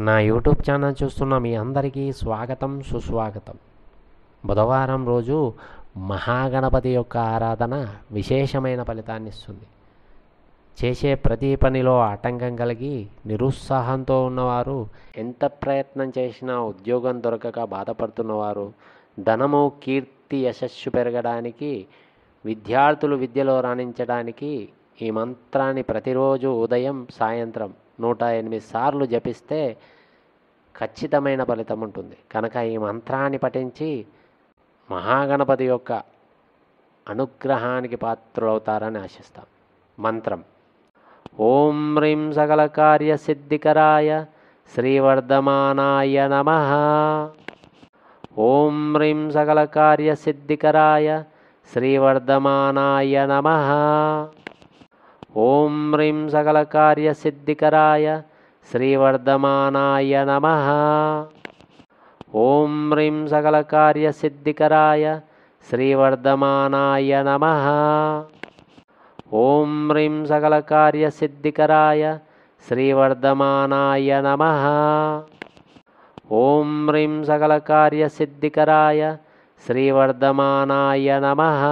నా YouTube channel చూస్తున్న మీ అందరికీ స్వాగతం, సుస్వాగతం. బుధవారం రోజు మహాగణపతి యొక్క ఆరాధన విశేషమైన ఫలితాన్ని ఇస్తుంది. చేసే ప్రతి పనిలో ఆటంకం కలిగి నిరుత్సాహంతో ఉన్నవారు, ఎంత ప్రయత్నం చేసినా ఉద్యోగం దొరకక బాధపడుతున్నవారు, ధనము, కీర్తి, యశస్సు పెరగడానికి, విద్యార్థులు విద్యలో రాణించడానికి ఈ మంత్రాన్ని ప్రతిరోజు ఉదయం సాయంత్రం 108 సార్లు జపిస్తే ఖచ్చితమైన ఫలితం ఉంటుంది. కనుక ఈ మంత్రాన్ని పఠించి మహాగణపతి యొక్క అనుగ్రహానికి పాత్రులవుతారని ఆశిస్తాం. మంత్రం: ఓం హ్రీం సకల కార్య సిద్ధికరాయ శ్రీవర్ధమానాయ నమః. ఓం హ్రీం సకల కార్య సిద్ధికరాయ శ్రీవర్ధమానాయ నమః. ఓం హ్రీం సకల కార్య సిద్ధికరాయ శ్రీవర్ధమానాయ నమః. ఓం హ్రీం సకల కార్య సిద్ధికరాయ శ్రీవర్ధమానాయ నమః. ఓం హ్రీం సకల కార్య సిద్ధికరాయ శ్రీవర్ధమానాయ నమః. ఓం హ్రీం సకల కార్య సిద్ధికరాయ శ్రీవర్ధమానాయ నమః.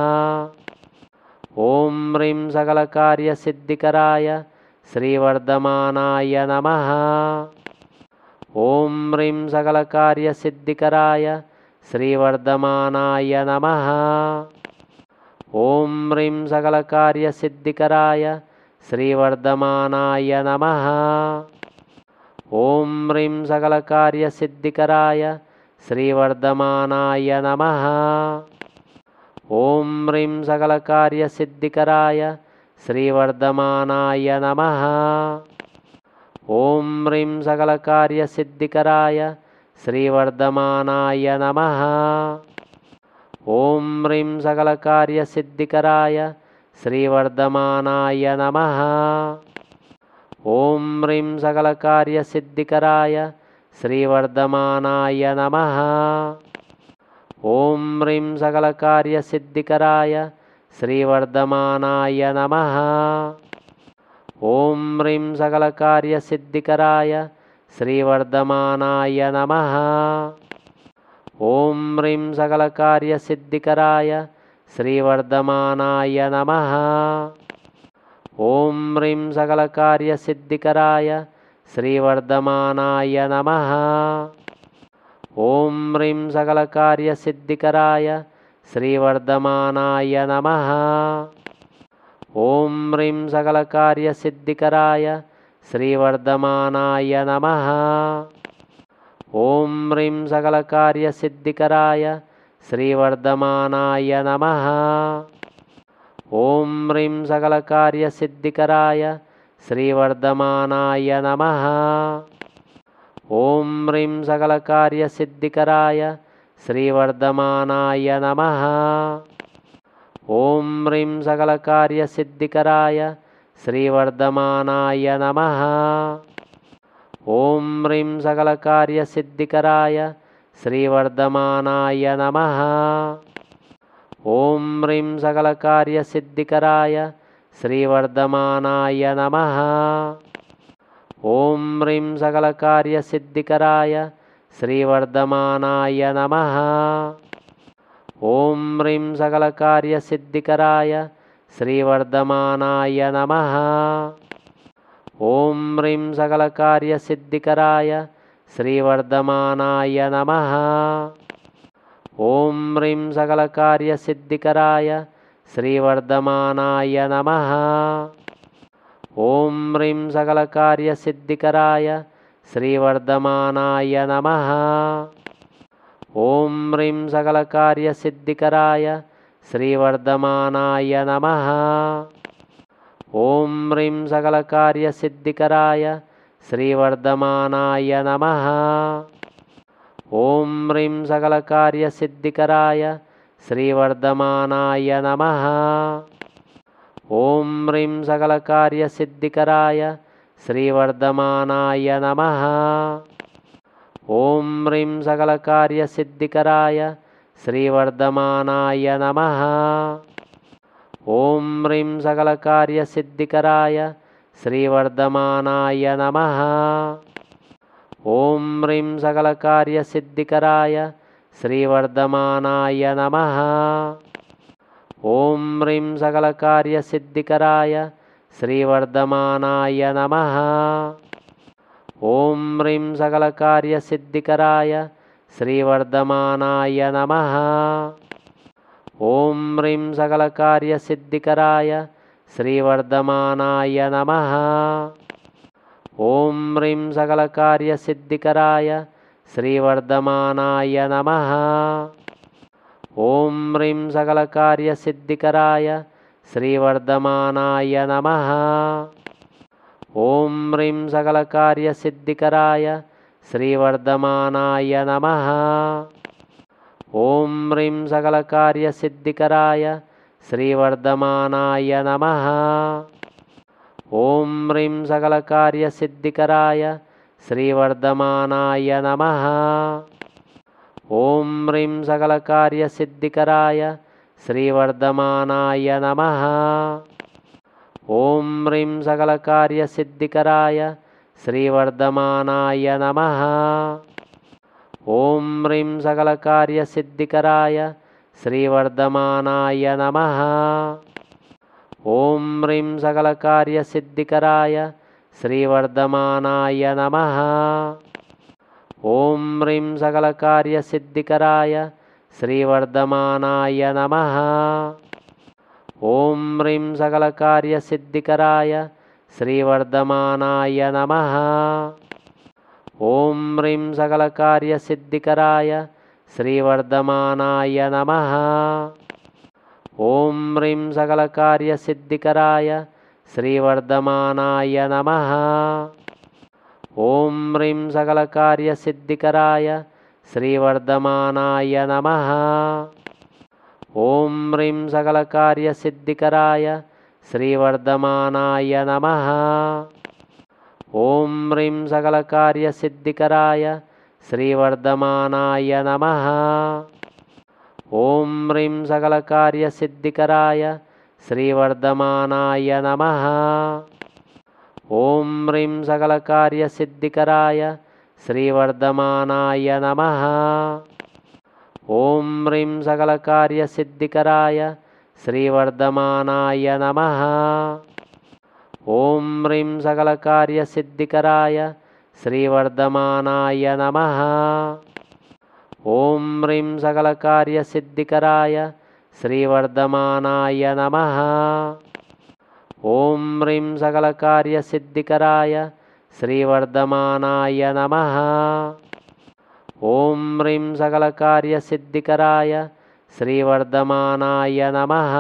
ఓం హ్రీం సకల కార్య సిద్ధికరాయ శ్రీవర్ధమానాయ నమః. ఓం హ్రీం సకల కార్య సిద్ధికరాయ శ్రీవర్ధమానాయ నమః. ఓం హ్రీం సకల కార్య సిద్ధికరాయ శ్రీవర్ధమానాయ నమః. ఓం హ్రీం సకల కార్య సిద్ధికరాయ శ్రీవర్ధమానాయ నమః. ఓం హ్రీం సకల కార్య సిద్ధికరాయ శ్రీవర్ధమానాయ నమః. ఓం హ్రీం సకల కార్య సిద్ధికరాయ శ్రీవర్ధమానాయ నమః. ఓం హ్రీం సకల కార్య సిద్ధికరాయ శ్రీవర్ధమానాయ నమః. ఓం హ్రీం సకల కార్య సిద్ధికరాయ శ్రీవర్ధమానాయ నమః. ఓం హ్రీం సకల కార్య సిద్ధికరాయ శ్రీవర్ధమానాయ నమః. ఓం హ్రీం సకల కార్య సిద్ధికరాయ శ్రీవర్ధమానాయ నమః. ఓం హ్రీం సకల కార్య సిద్ధికరాయ శ్రీవర్ధమానాయ నమః. ఓం హ్రీం సకల కార్య సిద్ధికరాయ శ్రీవర్ధమానాయ నమః. ఓం హ్రీం సకల కార్య సిద్ధికరాయ శ్రీవర్ధమానాయ నమః. ఓం హ్రీం సకల కార్య సిద్ధికరాయ శ్రీవర్ధమానాయ నమః. ఓం హ్రీం సకల కార్య సిద్ధికరాయ శ్రీవర్ధమానాయ నమః. ఓం హ్రీం సకల కార్య సిద్ధికరాయ శ్రీవర్ధమానాయ నమః. ఓం హ్రీం సకల కార్య సిద్ధికరాయ శ్రీవర్ధమానాయ నమః. ఓం హ్రీం సకల కార్య సిద్ధికరాయ శ్రీవర్ధమానాయ నమః. ఓం హ్రీం సకల కార్య సిద్ధికరాయ శ్రీవర్ధమానాయ నమః. ఓం హ్రీం సకల కార్య సిద్ధికరాయ శ్రీవర్ధమానాయ నమః. ఓం హ్రీం సకల కార్య సిద్ధికరాయ శ్రీవర్ధమానాయ నమః. ఓం హ్రీం సకల కార్య సిద్ధికరాయ శ్రీవర్ధమానాయ నమః. ఓం హ్రీం సకల కార్య సిద్ధికరాయ శ్రీవర్ధమానాయ నమః. ఓం హ్రీం సకల కార్య సిద్ధికరాయ శ్రీవర్ధమానాయ నమః. ఓం హ్రీం సకల కార్య సిద్ధికరాయ శ్రీవర్ధమానాయ నమః. ఓం హ్రీం సకల కార్య సిద్ధికరాయ శ్రీవర్ధమానాయ నమః. ఓం హ్రీం సకల కార్య సిద్ధికరాయ శ్రీవర్ధమానాయ నమః. ఓం హ్రీం సకల కార్య సిద్ధికరాయ శ్రీవర్ధమానాయ నమః. ఓం హ్రీం సకల కార్య సిద్ధికరాయ శ్రీవర్ధమానాయ నమః. ఓం హ్రీం సకల కార్య సిద్ధికరాయ శ్రీవర్ధమానాయ నమః. ఓం హ్రీం సకల కార్య సిద్ధికరాయ శ్రీవర్ధమానాయ నమః. ఓం హ్రీం సకలకార్యసిద్ధికరాయ శ్రీవర్ధమానాయ నమః. ఓం హ్రీం సకలకార్యసిద్ధికరాయ శ్రీవర్ధమానాయ నమః. ఓం హ్రీం సకలకార్యసిద్ధికరాయ శ్రీవర్ధమానాయ నమః. ఓం హ్రీం సకలకార్యసిద్ధికరాయ శ్రీవర్ధమానాయ నమః. ఓం హ్రీం సకలకార్యసిద్ధికరాయ శ్రీవర్ధమానాయ నమః. ఓం హ్రీం సకలకార్యసిద్ధికరాయ శ్రీవర్ధమానాయ నమః. ఓం హ్రీం సకలకార్యసిద్ధికరాయ శ్రీవర్ధమానాయ నమః. ఓం హ్రీం సకలకార్యసిద్ధికరాయ శ్రీవర్ధమానాయ నమః. ఓం హ్రీం సకలకార్యసిద్ధికరాయ శ్రీవర్ధమానాయ నమః. ఓం హ్రీం సకలకార్యసిద్ధికరాయ శ్రీవర్ధమానాయ నమః. ఓం హ్రీం సకలకార్యసిద్ధికరాయ శ్రీవర్ధమానాయ నమః. ఓం హ్రీం సకలకార్యసిద్ధికరాయ శ్రీవర్ధమానాయ నమః. ఓం హ్రీం సకలకార్యసిద్ధికరాయ శ్రీవర్ధమానాయ నమః. ఓం హ్రీం సకలకార్యసిద్ధికరాయ శ్రీవర్ధమానాయ నమః. ఓం హ్రీం సకలకార్యసిద్ధికరాయ శ్రీవర్ధమానాయ నమః. ఓం హ్రీం సకలకార్యసిద్ధికరాయ శ్రీవర్ధమానాయ నమః. ఓం హ్రీం సకలకార్యసిద్ధికరాయ శ్రీవర్ధమానాయ నమః. ఓం హ్రీం సకలకార్యసిద్ధికరాయ శ్రీవర్ధమానాయ నమః. ఓం హ్రీం సకలకార్యసిద్ధికరాయ శ్రీవర్ధమానాయ నమః. ఓం హ్రీం సకలకార్యసిద్ధికరాయ శ్రీవర్ధమానాయ నమః. ఓం హ్రీం సకలకార్యసిద్ధికరాయ శ్రీవర్ధమానాయ నమః. ఓం హ్రీం సకలకార్యసిద్ధికరాయ శ్రీవర్ధమానాయ నమః. ఓం హ్రీం సకలకార్యసిద్ధికరాయ శ్రీవర్ధమానాయ నమః. ఓం హ్రీం సకలకార్యసిద్ధికరాయ శ్రీవర్ధమానాయ నమః. ఓం హ్రీం సకలకార్యసిద్ధికరాయ శ్రీవర్ధమానాయ నమః. ఓం హ్రీం సకలకార్యసిద్ధికరాయ శ్రీవర్ధమానాయ నమః. ఓం హ్రీం సకలకార్యసిద్ధికరాయ శ్రీవర్ధమానాయ నమః.